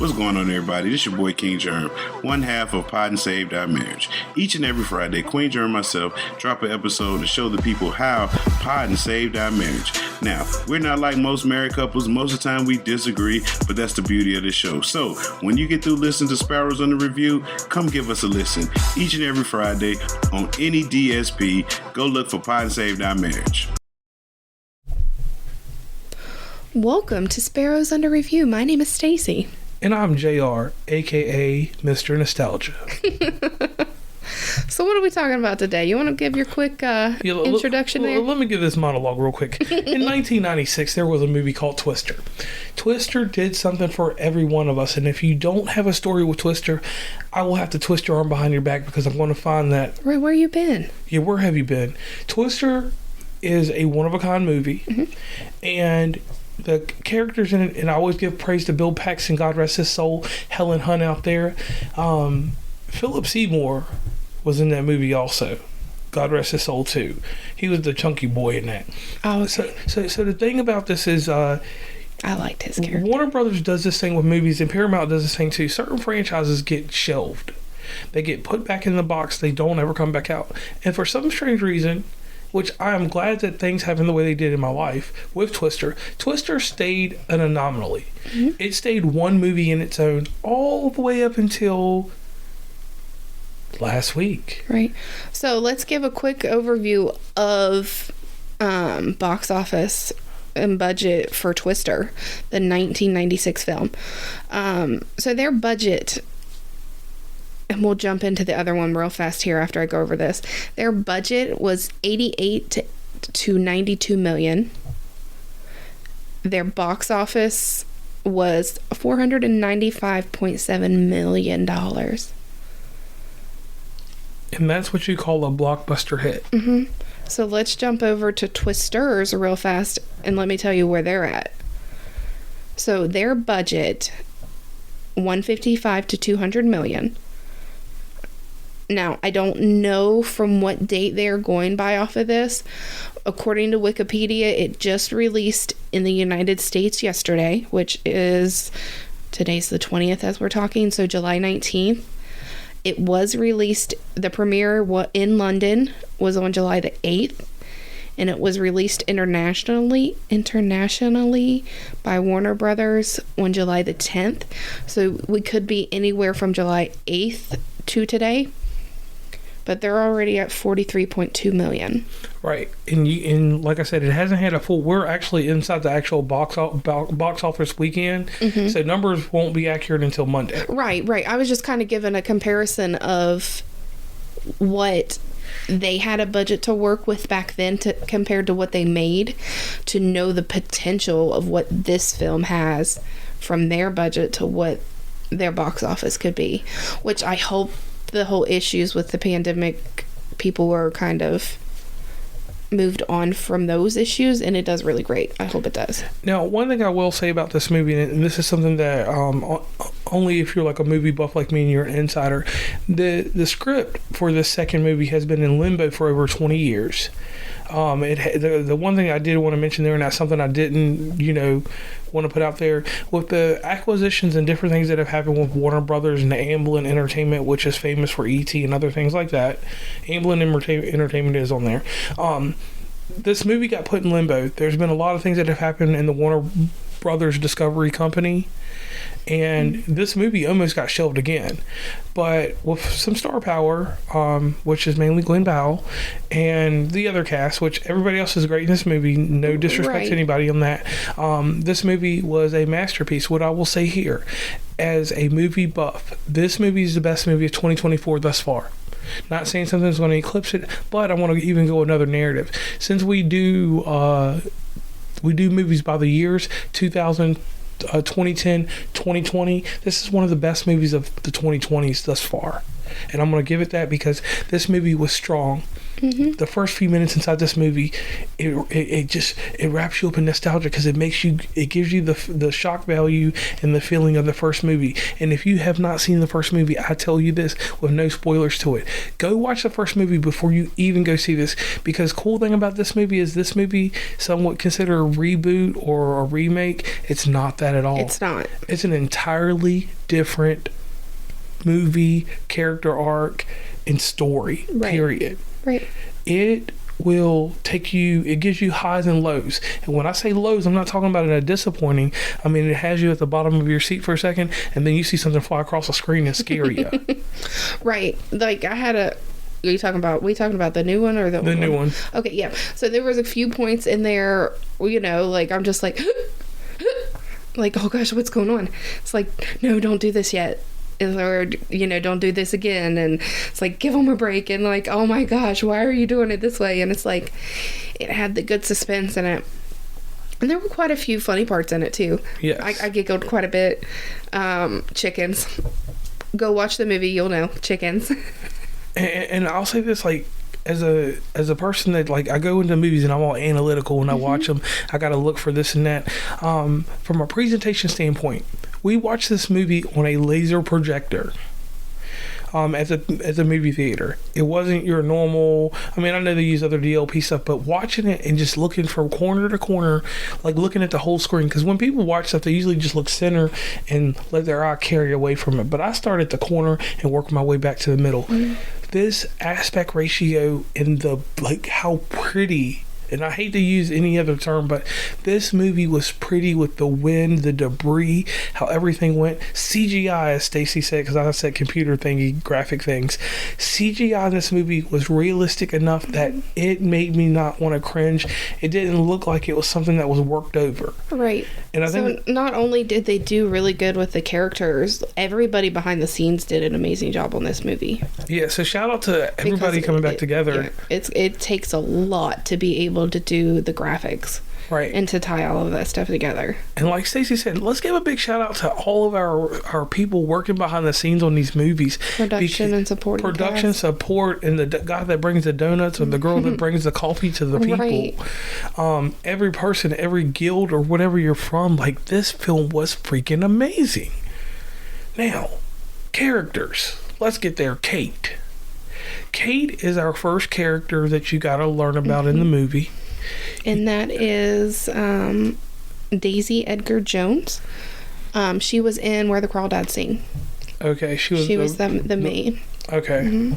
What's going on, everybody? This your boy King Germ, one half of Pod and Saved Our Marriage. Each and every Friday, Queen Germ and myself drop an episode to show the people how Pod and Saved Our Marriage. Now, we're not like most married couples. Most of the time we disagree, but that's the beauty of the show. So, when you get through listening to Sparrows UnderReview, come give us a listen. Each and every Friday on any DSP, go look for Pod and Saved Our Marriage. Welcome to Sparrows UnderReview. My name is Stacey. And I'm JR, aka Mr. Nostalgia. So what are we talking about today? You want to give your quick introduction there? Let me give this monologue real quick. In 1996, there was a movie called Twister. Twister did something for every one of us. And if you don't have a story with Twister, I will have to twist your arm behind your back because I'm going to find that. Right, where you been? Yeah, where have you been? Twister is a one-of-a-kind movie. Mm-hmm. And the characters in it, and I always give praise to Bill Paxton, God rest his soul, Helen Hunt out there. Philip Seymour was in that movie also. God rest his soul too. He was the chunky boy in that. Oh, okay. So the thing about this is, I liked his character. Warner Brothers does this thing with movies, and Paramount does this thing too. Certain franchises get shelved. They get put back in the box. They don't ever come back out. And for some strange reason, which I am glad that things happen the way they did in my life with Twister. Twister stayed an anomaly. Mm-hmm. It stayed one movie in its own all the way up until last week. Right. So let's give a quick overview of box office and budget for Twister, the 1996 film. So their budget, and we'll jump into the other one real fast here after I go over this. Their budget was $88 to $92 million. Their box office was $495.7 million. And that's what you call a blockbuster hit. Mm-hmm. So let's jump over to Twisters real fast, and let me tell you where they're at. So their budget, $155 to $200 million. Now, I don't know from what date they're going by off of this. According to Wikipedia, it just released in the United States yesterday, which is, today's the 20th as we're talking, so July 19th. It was released, the premiere in London was on July the 8th, and it was released internationally by Warner Brothers on July the 10th. So we could be anywhere from July 8th to today. But they're already at $43.2 million. Right, and like I said, it hasn't had a full. We're actually inside the actual box office weekend, mm-hmm. So numbers won't be accurate until Monday. Right. I was just kind of giving a comparison of what they had a budget to work with back then compared to what they made, to know the potential of what this film has from their budget to what their box office could be, which I hope the whole issues with the pandemic, people were kind of moved on from those issues, and it does really great. I hope it does. Now, one thing I will say about this movie, and this is something that only if you're like a movie buff like me and you're an insider, the script for this second movie has been in limbo for over 20 years. The one thing I did want to mention there, and that's something I didn't, want to put out there, with the acquisitions and different things that have happened with Warner Brothers and the Amblin Entertainment, which is famous for E.T. and other things like that. Amblin Entertainment is on there. This movie got put in limbo. There's been a lot of things that have happened in the Warner Brothers Discovery Company, and this movie almost got shelved again. But with some star power, which is mainly Glenn Powell, and the other cast, which everybody else is great in this movie, no disrespect to anybody on that, this movie was a masterpiece. What I will say here, as a movie buff, this movie is the best movie of 2024 thus far. Not saying something's going to eclipse it, but I want to even go another narrative. Since we do movies by the years, 2000, 2010, 2020, this is one of the best movies of the 2020s thus far. And I'm going to give it that because this movie was strong. The first few minutes inside this movie, it wraps you up in nostalgia because it gives you the shock value and the feeling of the first movie. And if you have not seen the first movie, I tell you this with no spoilers to it, go watch the first movie before you even go see this, because cool thing about this movie is this movie somewhat considered a reboot or a remake. It's not that at all. It's not. It's an entirely different movie, character arc, and story. Right. Period. Right. It will take you, it gives you highs and lows. And when I say lows, I'm not talking about it as disappointing. I mean, it has you at the bottom of your seat for a second, and then you see something fly across the screen and scare you. Right. Like, are we talking about the new one or the new one? Okay, yeah. So there was a few points in there, like, I'm just like, like, oh gosh, what's going on? It's like, no, don't do this yet. Or, don't do this again. And it's like, give them a break. And like, oh my gosh, why are you doing it this way? And it's like, it had the good suspense in it. And there were quite a few funny parts in it too. Yes. I giggled quite a bit. Chickens. Go watch the movie, you'll know. Chickens. And I'll say this, like, as a person that, like, I go into movies and I'm all analytical when I watch them. I got to look for this and that. From a presentation standpoint, we watched this movie on a laser projector at the movie theater. It wasn't your normal, I mean, I know they use other DLP stuff, but watching it and just looking from corner to corner, like looking at the whole screen, because when people watch stuff, they usually just look center and let their eye carry away from it. But I start at the corner and work my way back to the middle. This aspect ratio and how pretty, and I hate to use any other term, but this movie was pretty with the wind, the debris, how everything went. CGI, as Stacey said, because I said computer thingy, graphic things. CGI in this movie was realistic enough that it made me not want to cringe. It didn't look like it was something that was worked over. Right. And I think not only did they do really good with the characters, everybody behind the scenes did an amazing job on this movie. Yeah, so shout out to everybody coming back together. Yeah, it takes a lot to be able to do the graphics, right, and to tie all of that stuff together. And like Stacey said, let's give a big shout out to all of our people working behind the scenes on these movies. Production support, and the guy that brings the donuts or the girl that brings the coffee to the people. Right. Every person, every guild or whatever you're from, like, this film was freaking amazing. Now, characters. Let's get there. Kate is our first character that you got to learn about in the movie. And that is Daisy Edgar Jones. She was in Where the Crawdads Sing. Okay, she was the maid. Okay. Mm-hmm.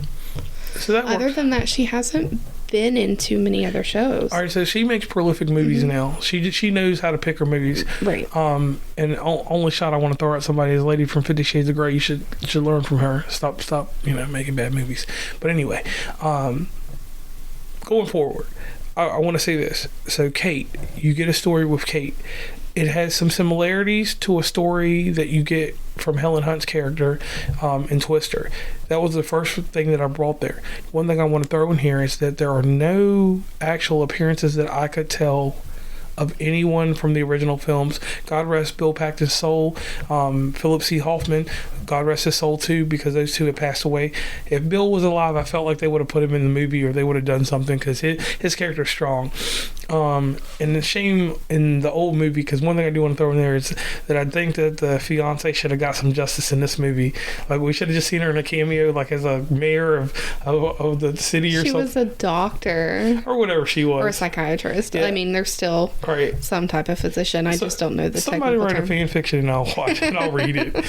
So that Other than that, she hasn't been in too many other shows. All right, so she makes prolific movies now. She knows how to pick her movies. Right. And only shot I want to throw at somebody is a lady from 50 Shades of Grey. You should learn from her. Stop, making bad movies. But anyway, going forward, I want to say this. So Kate, you get a story with Kate. It has some similarities to a story that you get from Helen Hunt's character in Twister. That was the first thing that I brought there. One thing I want to throw in here is that there are no actual appearances that I could tell of anyone from the original films. God rest Bill Paxton's soul. Philip Seymour Hoffman, God rest his soul too, because those two had passed away. If Bill was alive, I felt like they would have put him in the movie, or they would have done something, because his character's strong. And the shame in the old movie, because one thing I do want to throw in there is that I think that the fiance should have got some justice in this movie. Like, we should have just seen her in a cameo, like as a mayor of the city or something. She was a doctor. Or whatever she was. Or a psychiatrist. Yeah. I mean, there's still some type of physician. I just don't know the technical term. Somebody write a fan fiction and I'll watch it and I'll read it.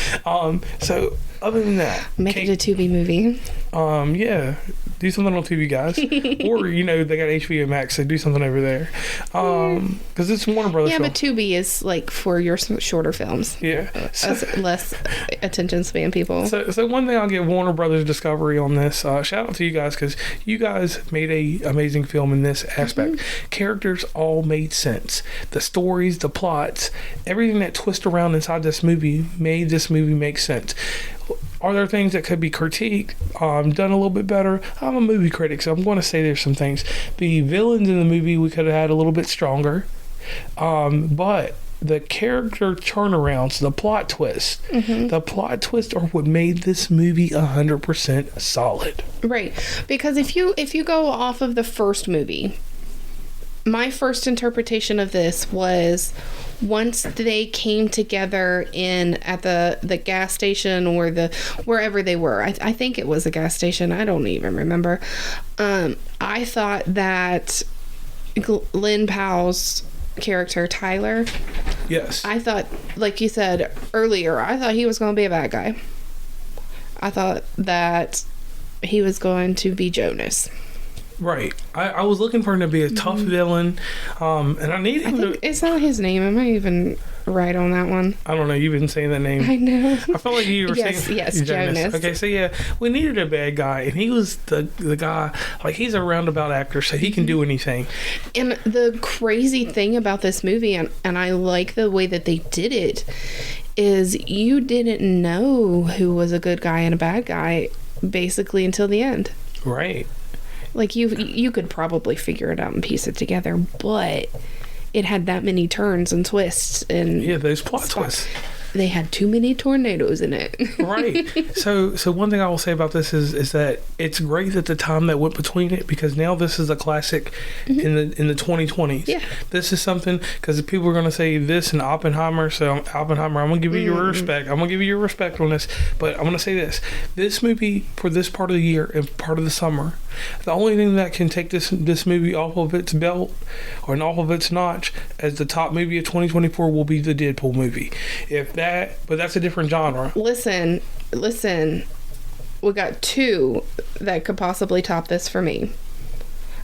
So, other than that... Make it a Tubi movie. Yeah. Do something on Tubi, guys. Or, they got HBO Max, so do something over there. Because it's Warner Brothers. Yeah, but Tubi is like for your shorter films. Yeah. Less attention span people. So one thing I'll give Warner Brothers Discovery on this, shout out to you guys, because you guys made a amazing film in this aspect. Characters all made sense. The stories, the plots, everything that twists around inside this movie made this movie make sense. Are there things that could be critiqued, done a little bit better? I'm a movie critic, so I'm going to say there's some things. The villains in the movie we could have had a little bit stronger. But the character turnarounds, the plot twist. The plot twists are what made this movie 100% solid. Right. Because if you go off of the first movie, my first interpretation of this was once they came together at the gas station or wherever they were. I think it was a gas station. I don't even remember. I thought that Lynn Powell's character, Tyler. Yes. I thought, like you said earlier, I thought he was going to be a bad guy. I thought that he was going to be Jonas. Right. I was looking for him to be a tough villain, and I need him to... Is that his name? Am I even right on that one? I don't know. You've been saying that name. I know. I felt like you were saying... Yes, Jonas. Okay, so yeah, we needed a bad guy, and he was the guy... Like, he's a roundabout actor, so he can do anything. And the crazy thing about this movie, and I like the way that they did it, is you didn't know who was a good guy and a bad guy, basically, until the end. Right. Like, you could probably figure it out and piece it together, but it had that many turns and twists. And yeah, those plot twists. They had too many tornadoes in it. Right. So one thing I will say about this is that it's great that the time that went between it, because now this is a classic in the 2020s. Yeah. This is something, because people are going to say this and Oppenheimer. So Oppenheimer, I'm going to give you your respect. I'm going to give you your respect on this. But I'm going to say this. This movie, for this part of the year and part of the summer, the only thing that can take this movie off of its belt or off of its notch as the top movie of 2024 will be the Deadpool movie. But that's a different genre. Listen. We got two that could possibly top this for me.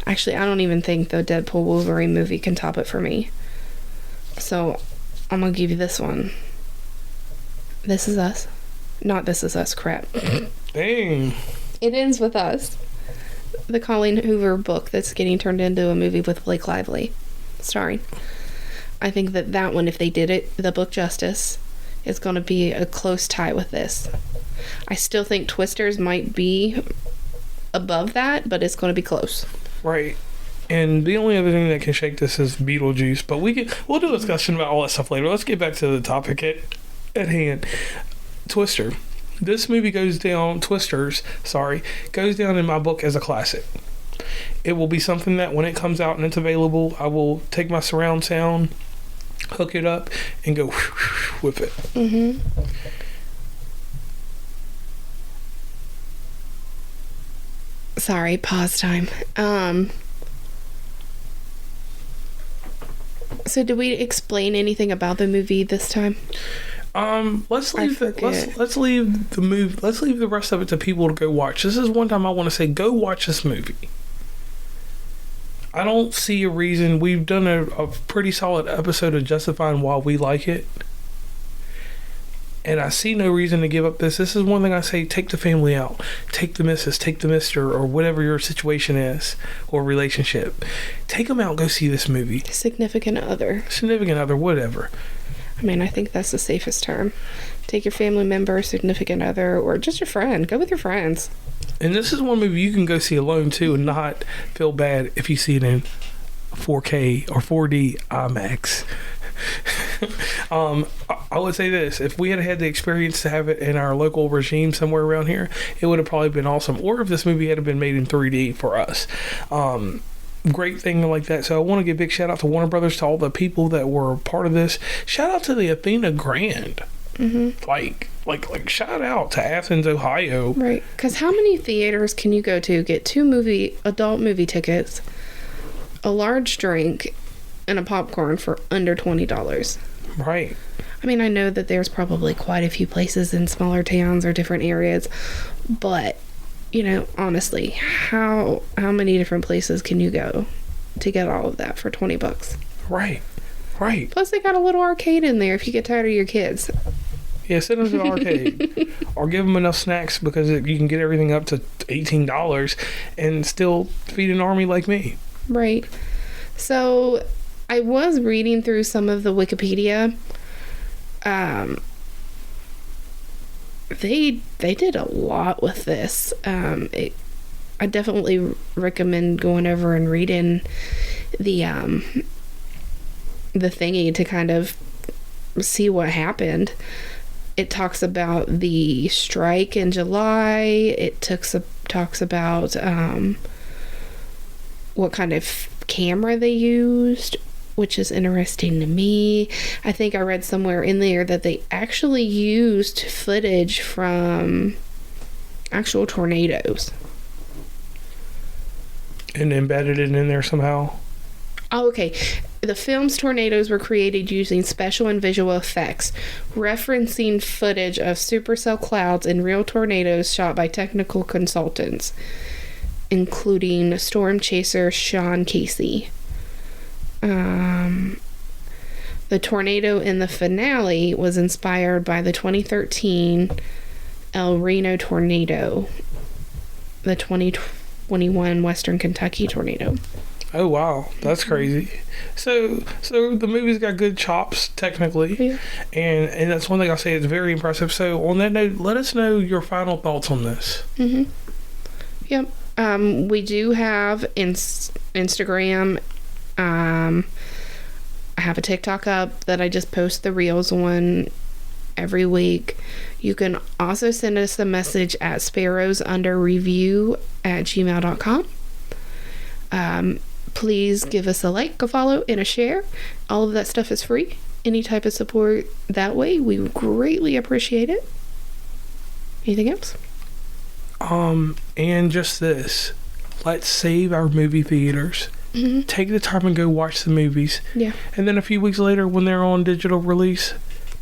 Actually, I don't even think the Deadpool Wolverine movie can top it for me. So, I'm gonna give you this one. This Is Us. Not This Is Us, crap. Dang. It Ends With Us. The Colleen Hoover book that's getting turned into a movie with Blake Lively starring. I think that one, if they did it, the book justice, is going to be a close tie with this. I still think Twisters might be above that, but it's going to be close. Right. And the only other thing that can shake this is Beetlejuice, but we'll do a discussion about all that stuff later. Let's get back to the topic at hand. Twister. This movie goes down in my book as a classic. It will be something that when it comes out and it's available, I will take my surround sound, hook it up, and go with it. Sorry, pause time. So did we explain anything about the movie this time? Let's leave the rest of it to people to go watch. This is one time I want to say, go watch this movie. I don't see a reason. We've done a pretty solid episode of justifying why we like it, and I see no reason to give up this. This is one thing I say: take the family out, take the missus, take the mister, or whatever your situation is or relationship. Take them out, go see this movie. Significant other, whatever. I mean, I think that's the safest term. Take your family member, significant other, or just your friend. Go with your friends. And this is one movie you can go see alone too and not feel bad if you see it in 4K or 4D IMAX. I would say this: if we had the experience to have it in our local regime somewhere around here, it would have probably been awesome. Or if this movie had been made in 3D for us. Great thing like that. So I want to give a big shout out to Warner Brothers, to all the people that were part of this. Shout out to the Athena Grand. Like shout out to Athens, Ohio. Right. Because how many theaters can you go to, get two adult movie tickets, a large drink, and a popcorn for under $20? Right. I mean, I know that there's probably quite a few places in smaller towns or different areas, but you know, honestly, how many different places can you go to get all of that for $20? Right. Plus, they got a little arcade in there if you get tired of your kids. Yeah, send them to the arcade. Or give them enough snacks, because you can get everything up to $18 and still feed an army like me. Right. So, I was reading through some of the Wikipedia. They did a lot with this. I definitely recommend going over and reading the thingy to kind of see what happened. It talks about the strike in July. It talks about what kind of camera they used, which is interesting to me. I think I read somewhere in there that they actually used footage from actual tornadoes. And embedded it in there somehow? Oh, okay. The film's tornadoes were created using special and visual effects, referencing footage of supercell clouds and real tornadoes shot by technical consultants, including storm chaser Sean Casey. The tornado in the finale was inspired by the 2013 El Reno tornado, the 2021 Western Kentucky tornado. Oh wow, that's crazy. So the movie's got good chops technically, Yeah. and that's one thing I'll say is very impressive. So on that note, let us know your final thoughts on this. Yep. We do have Instagram. I have a TikTok up that I just post the reels on every week. You can also send us a message at Sparrows UnderReview at gmail.com. Please give us a like, a follow, and a share. All of that stuff is free. Any type of support that way, we greatly appreciate it. Anything else? And just this. Let's save our movie theaters. Take the time and go watch the movies. Yeah. And then a few weeks later, when they're on digital release,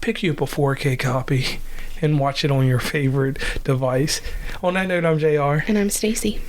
pick you up a 4K copy and watch it on your favorite device. On that note, I'm JR. And I'm Stacey.